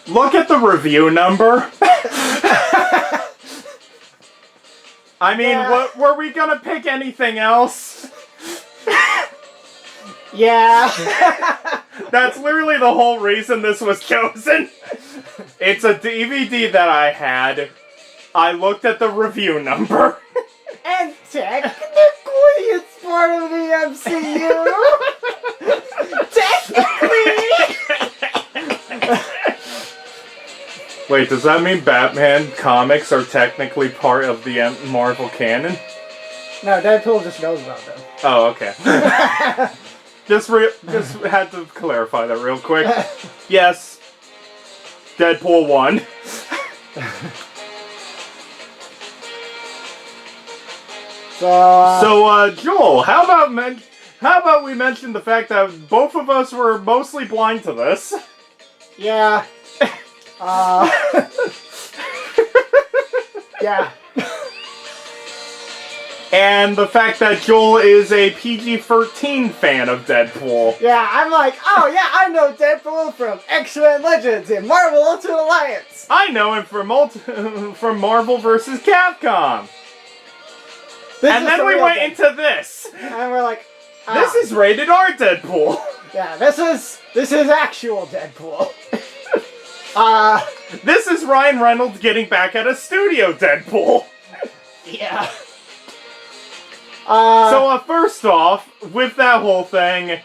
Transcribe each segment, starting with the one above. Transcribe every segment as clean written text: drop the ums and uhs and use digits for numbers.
Look at the review number. I mean, what, were we gonna pick anything else? Yeah. That's literally the whole reason this was chosen. It's a DVD that I had. I looked at the review number. And technically, it's part of the MCU. Technically. Wait, does that mean Batman comics are technically part of the Marvel canon? No, Deadpool just knows about them. Oh, okay. just had to clarify that real quick. Yes, Deadpool 1. So, Joel, how about we mention the fact that both of us were mostly blind to this? Yeah. Yeah. And the fact that Joel is a PG-13 fan of Deadpool. Yeah, I'm like, oh yeah, I know Deadpool from X-Men Legends and Marvel Ultimate Alliance. I know him from from Marvel vs. Capcom. And then we went into this. And we're like, this is rated R Deadpool. Yeah, this is actual Deadpool. This is Ryan Reynolds getting back at a studio Deadpool. Yeah. So, first off, with that whole thing,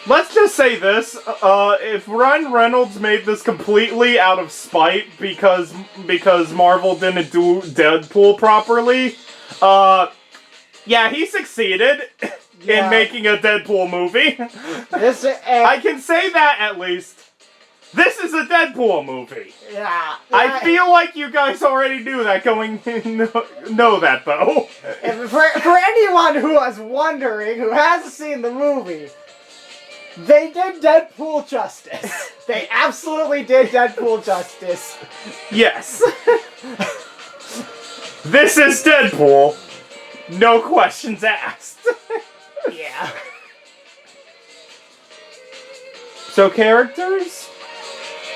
let's just say this, if Ryan Reynolds made this completely out of spite because Marvel didn't do Deadpool properly, yeah, he succeeded in making a Deadpool movie. I can say that at least. This is a Deadpool movie. Yeah. I feel like you guys already knew that know that though. For anyone who was wondering, who hasn't seen the movie, they did Deadpool justice. They absolutely did Deadpool justice. Yes. This is Deadpool. No questions asked. Yeah. So characters?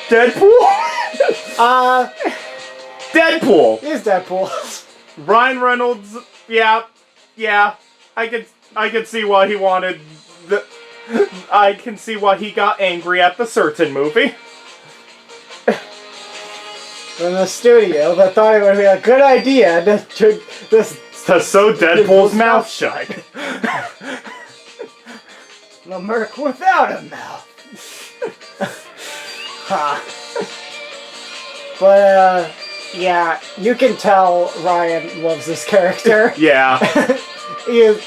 Deadpool? Deadpool! He's Deadpool. Ryan Reynolds, yeah, I could see why he wanted I can see why he got angry at the certain movie. From the studio that thought it would be a good idea to sew Deadpool's mouth shut. The merc without a mouth. But, yeah, you can tell Ryan loves this character. Yeah. He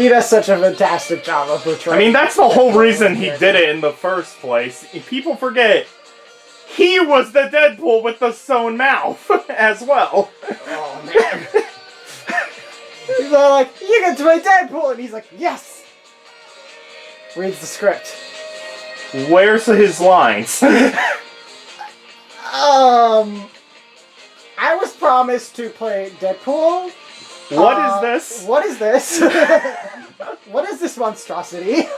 does such a fantastic job of portraying. I mean, that's the whole reason he did it in the first place. People forget, he was the Deadpool with the sewn mouth as well. Oh, man. He's all like, you get to play Deadpool! And he's like, yes! Reads the script. Where's his lines? I was promised to play Deadpool. What is this? What is this? What is this monstrosity?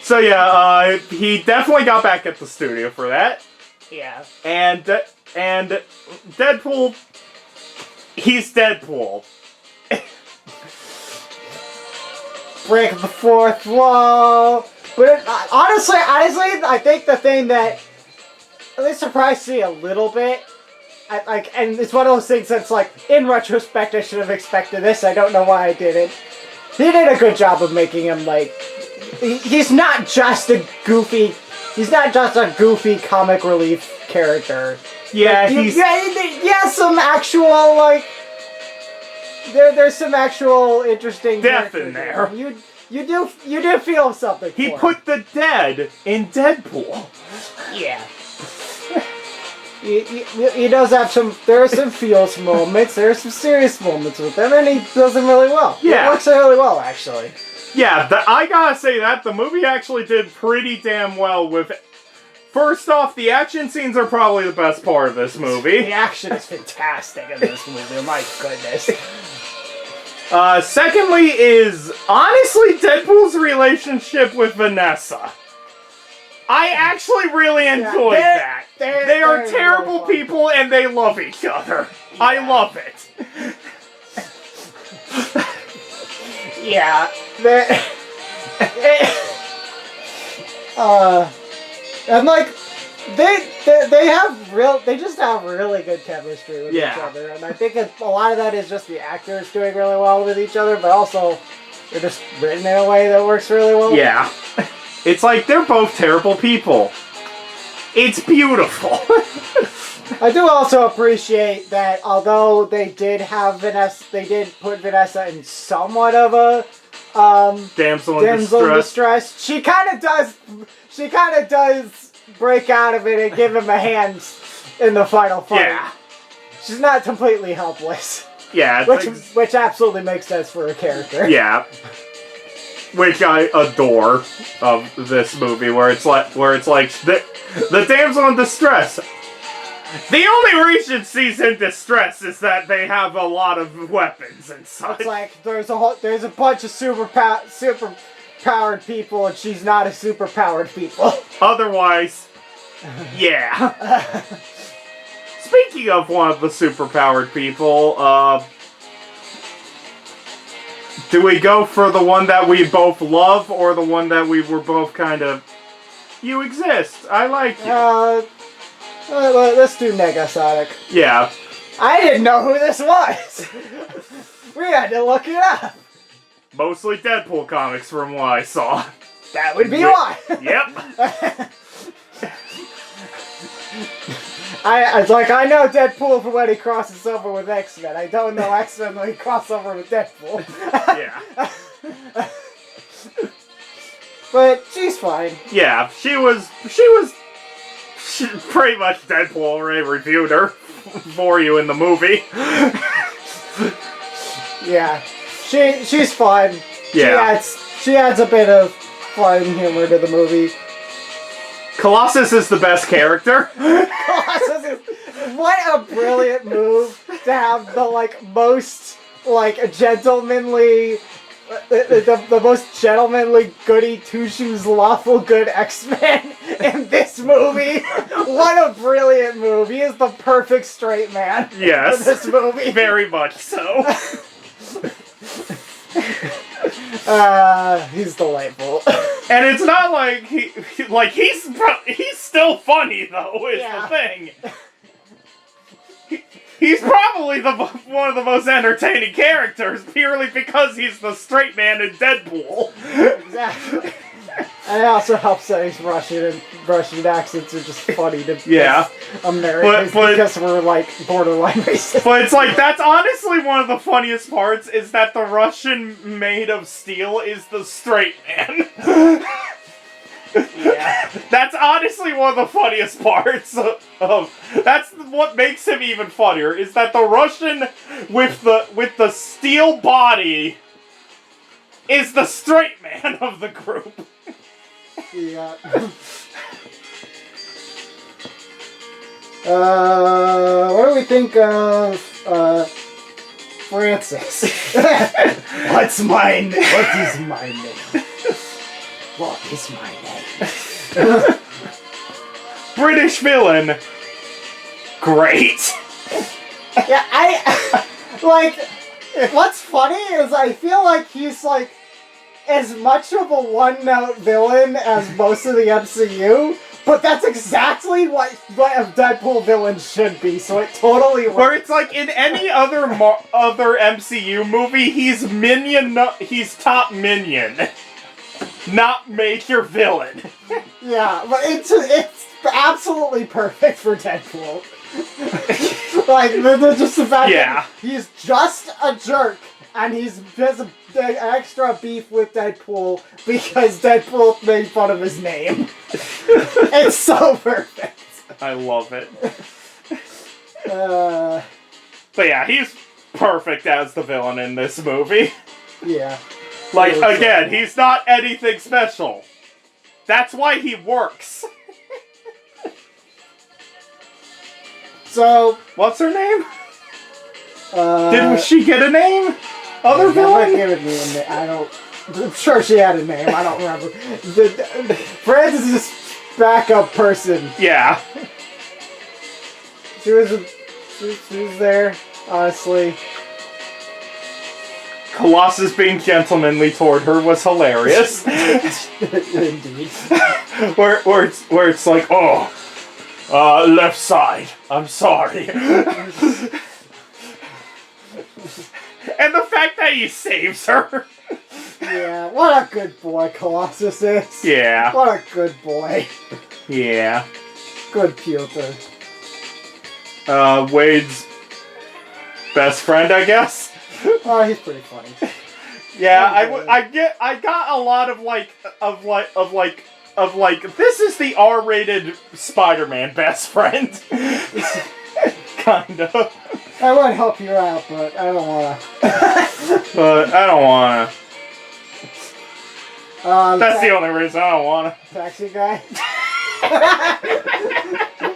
So yeah, he definitely got back at the studio for that. Yeah. And Deadpool, he's Deadpool. Break the fourth wall. But honestly, I think the thing that at least surprised me a little bit, and it's one of those things that's like, in retrospect, I should have expected this. I don't know why I didn't. He did a good job of making him like, he's not just a goofy comic relief character. Yeah, like, he's... Yeah, some actual, like, there's some actual interesting death in there. You do feel something. He put the dead in Deadpool. Yeah. He does have some. There are some feels moments. There are some serious moments with him, and he does them really well. Yeah, it works really well, actually. Yeah, I gotta say that the movie actually did pretty damn well with First off, the action scenes are probably the best part of this movie. The action is fantastic in this movie. My goodness. Secondly is, honestly, Deadpool's relationship with Vanessa. I actually really enjoyed that. They are terrible people and they love each other. Yeah. I love it. Yeah. And like, they just have really good chemistry with each other, and I think a lot of that is just the actors doing really well with each other, but also they're just written in a way that works really well. Yeah. It's like, they're both terrible people. It's beautiful. I do also appreciate that although they did have Vanessa, they did put Vanessa in somewhat of a damsel in distress. She kind of does break out of it and give him a hand in the final fight. Yeah. She's not completely helpless. Yeah. Which absolutely makes sense for a character. Yeah. Which I adore of this movie, where it's like the damsel in distress. The only reason she's in distress is that they have a lot of weapons and such. It's like there's a bunch of super powered people, and she's not a super powered people. Otherwise, yeah. Speaking of one of the super powered people, do we go for the one that we both love, or the one that we were both kind of, you exist, I like you? Let's do Negasonic. Yeah. I didn't know who this was. We had to look it up. Mostly Deadpool comics from what I saw. That would be why. Yep. I know Deadpool from when he crosses over with X-Men. I don't know X-Men when he crosses over with Deadpool. Yeah. But she's fine. Yeah, she was pretty much Deadpool already reviewed her for you in the movie. Yeah. She's fun. Yeah. She adds a bit of fun humor to the movie. Colossus is the best character. What a brilliant move to have the most gentlemanly, the most gentlemanly goody two shoes lawful good X-Men in this movie. What a brilliant move! He is the perfect straight man. Yes, for this movie. Very much so. He's delightful. And it's not like he's still funny though. Is the thing. He's probably one of the most entertaining characters, purely because he's the straight man in Deadpool. Exactly. And it also helps that he's Russian, and Russian accents are just funny to Americans because we're borderline racist. But it's like, that's honestly one of the funniest parts, is that the Russian made of steel is the straight man. Yeah. That's honestly one of the funniest parts that's what makes him even funnier, is that the Russian with the steel body is the straight man of the group. Yeah. What do we think of Francis? What's my name? What is my name? What is my name? British villain. Great. Yeah, what's funny is I feel like he's as much of a one-note villain as most of the MCU, but that's exactly what a Deadpool villain should be, so it totally works. Where it's like, in any other MCU movie, he's top minion, not major villain. Yeah, but it's absolutely perfect for Deadpool. Just the fact that he's just a jerk, and he's just an extra beef with Deadpool because Deadpool made fun of his name. It's so perfect. I love it. But yeah, he's perfect as the villain in this movie. Yeah. Again, he's not anything special. That's why he works. So, What's her name? uh... Did she get a name? Other villain? Give me a name. I don't... I'm sure she had a name. I don't remember. Francis is this backup person. Yeah. She was there, honestly. Colossus being gentlemanly toward her was hilarious. Indeed. where it's like, oh, left side. I'm sorry. And the fact that he saves her. Yeah, what a good boy Colossus is. Yeah. What a good boy. Yeah. Good Piotr. Wade's best friend, I guess. Oh, he's pretty funny. Yeah, I got a lot of this is the R-rated Spider-Man best friend. Kind of. I would help you out, but I don't wanna. But I don't wanna. That's the only reason I don't wanna. Taxi guy. I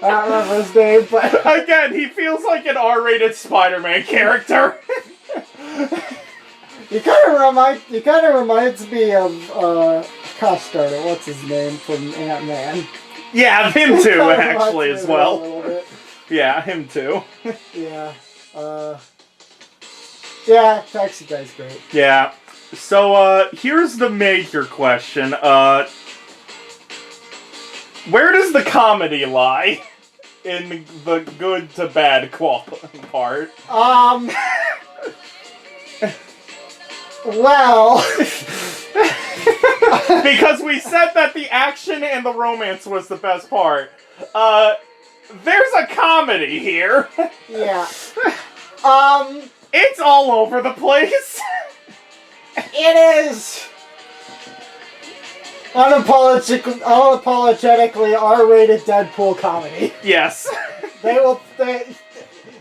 don't remember his name, but again, he feels like an R-rated Spider-Man character. He kind of reminds me of Cost Starter. What's his name from Ant-Man? Yeah, him too, actually, as well. A little bit. Yeah, him too. Yeah. Yeah, Taxi Guy's great. Yeah. So, here's the major question. Where does the comedy lie in the good to bad part? Well... Because we said that the action and the romance was the best part. There's a comedy here. Yeah. It's all over the place. It is unapologetically R-rated Deadpool comedy. Yes.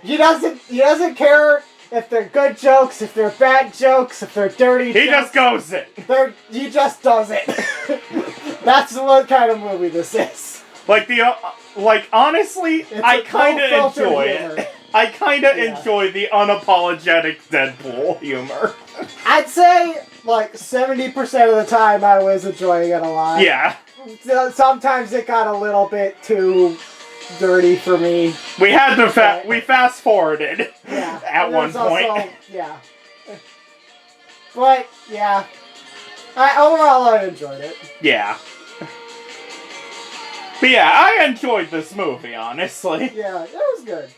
He doesn't care if they're good jokes, if they're bad jokes, if they're dirty jokes. He just goes it. He just does it. That's what kind of movie this is. Honestly, I kind of enjoy humor. it. I kind of enjoy the unapologetic Deadpool humor. I'd say, 70% of the time I was enjoying it a lot. Yeah. Sometimes it got a little bit too dirty for me. We had to we fast forwarded at one point. Also, yeah. But, yeah. Overall, I enjoyed it. Yeah. But yeah, I enjoyed this movie, honestly. Yeah, it was good.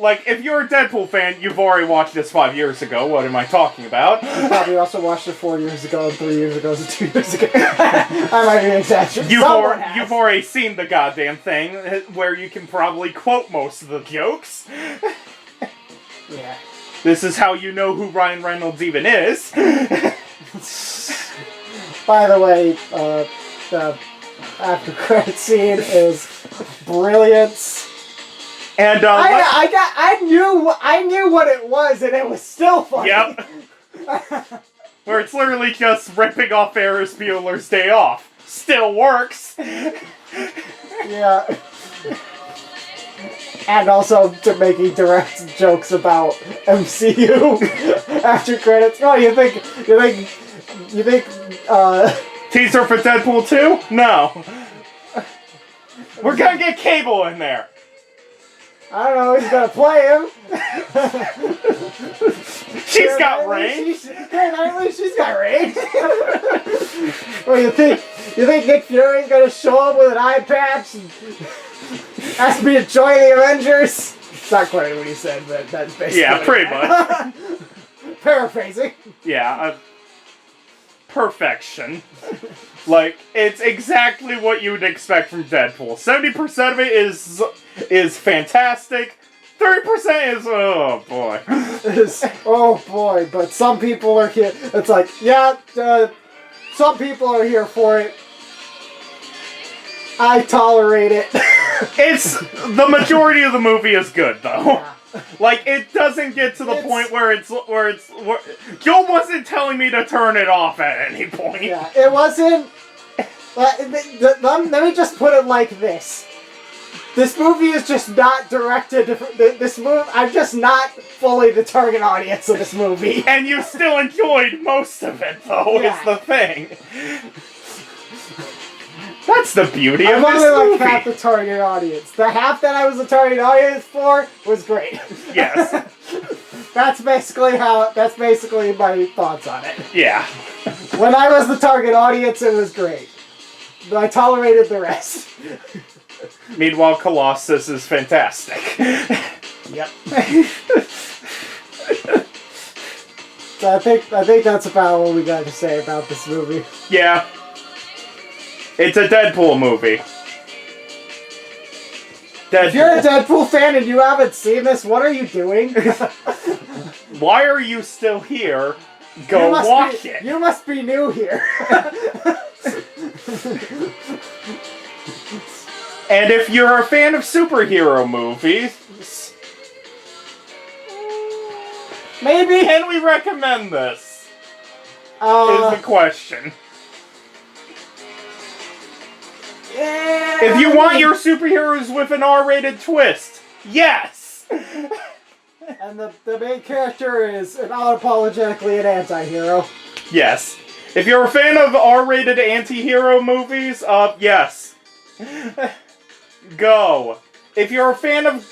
If you're a Deadpool fan, you've already watched this 5 years ago. What am I talking about? You probably also watched it 4 years ago, and 3 years ago, and 2 years ago. I might be exaggerating. You've already seen the goddamn thing, where you can probably quote most of the jokes. Yeah. This is how you know who Ryan Reynolds even is. By the way, the after credit scene is brilliant. And I knew what it was, and it was still funny. Yep. Where it's literally just ripping off Ferris Bueller's Day Off. Still works. Yeah. And also to making direct jokes about MCU after credits. Oh, you think teaser for Deadpool 2? No. We're gonna get Cable in there. I don't know, he's gonna play him. She's got range. She's got range. Well, you think Nick Fury's gonna show up with an eye patch and ask me to join the Avengers? It's not quite what he said, but that's basically. Yeah, pretty much. Paraphrasing. Yeah, perfection. It's exactly what you would expect from Deadpool. 70% of it is fantastic. 30% is, oh boy. Oh boy, but some people are here. It's some people are here for it. I tolerate it. The majority of the movie is good, though. Yeah. It doesn't get to the point where Joe wasn't telling me to turn it off at any point. Yeah, it wasn't. Let me just put it like this. This movie is just not directed. This movie, I'm just not fully the target audience of this movie. And you still enjoyed most of it, though, Yeah. is the thing. That's the beauty I'm of this only movie. like half the target audience. The half that I was the target audience for was great. Yes. That's basically my thoughts on it. Yeah. When I was the target audience, it was great. But I tolerated the rest. Meanwhile, Colossus is fantastic. Yep. So I think that's about what we got to say about this movie. Yeah. It's a Deadpool movie. If you're a Deadpool fan and you haven't seen this, what are you doing? Why are you still here? You Go must watch be- it. You must be new here. And if you're a fan of superhero movies, Maybe. can we recommend this? Is the question. Yeah, If you want your superheroes with an R-rated twist, yes! And the main character is unapologetically an anti-hero. Yes. If you're a fan of R-rated anti-hero movies, yes. Go. If you're a fan of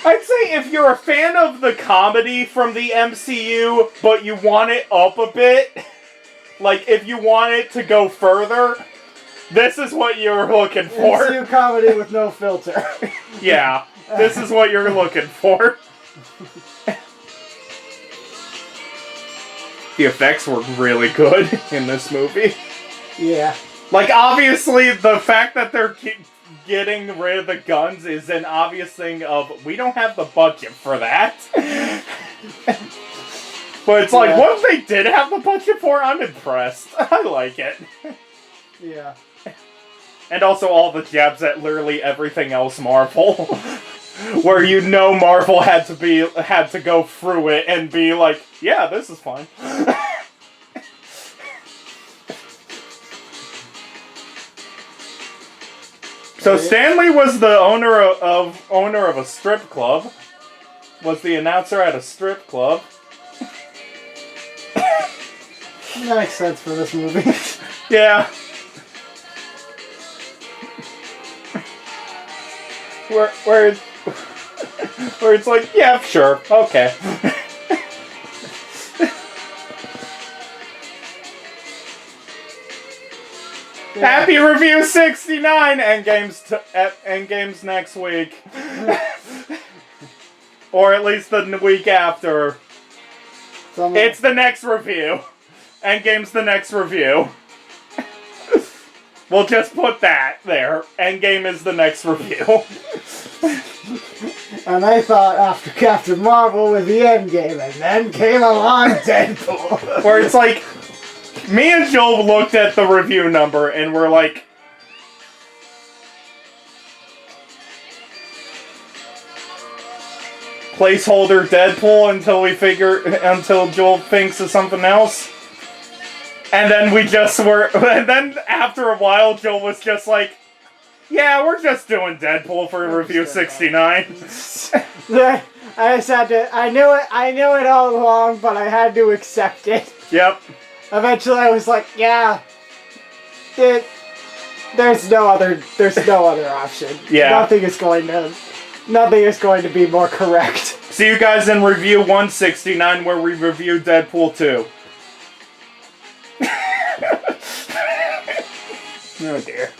I'd say if you're a fan of the comedy from the MCU, but you want it up a bit, like if you want it to go further, this is what you're looking for. MCU comedy with no filter. Yeah, this is what you're looking for. The effects were really good in this movie. Yeah. Like, obviously, the fact that they're getting rid of the guns is an obvious thing of, we don't have the budget for that. But it's like, Yeah. what if they did have the budget for? I'm impressed. I like it. Yeah. And also all the jabs at literally everything else Marvel. Where you know Marvel had to go through it and be like, yeah, this is fine. So Stanley was the owner of a strip club. Was the announcer at a strip club. That makes sense for this movie. Yeah. Where it's like, yeah, sure, okay. Happy Review 69! Endgame's next week. Or at least the week after. It's the next review. Endgame's the next review. We'll just put that there. Endgame is the next review. And I thought after Captain Marvel with the Endgame, and then came along Deadpool. Where it's like, me and Joel looked at the review number and we're like, placeholder Deadpool until Joel thinks of something else. And then and then after a while Joel was just like, yeah, we're just doing Deadpool for review 69. I just had to. I knew it all along, but I had to accept it. Yep. Eventually, I was like, yeah. There's no other option. Yeah. Nothing is going to be more correct. See you guys in review 169 where we review Deadpool 2. Oh dear.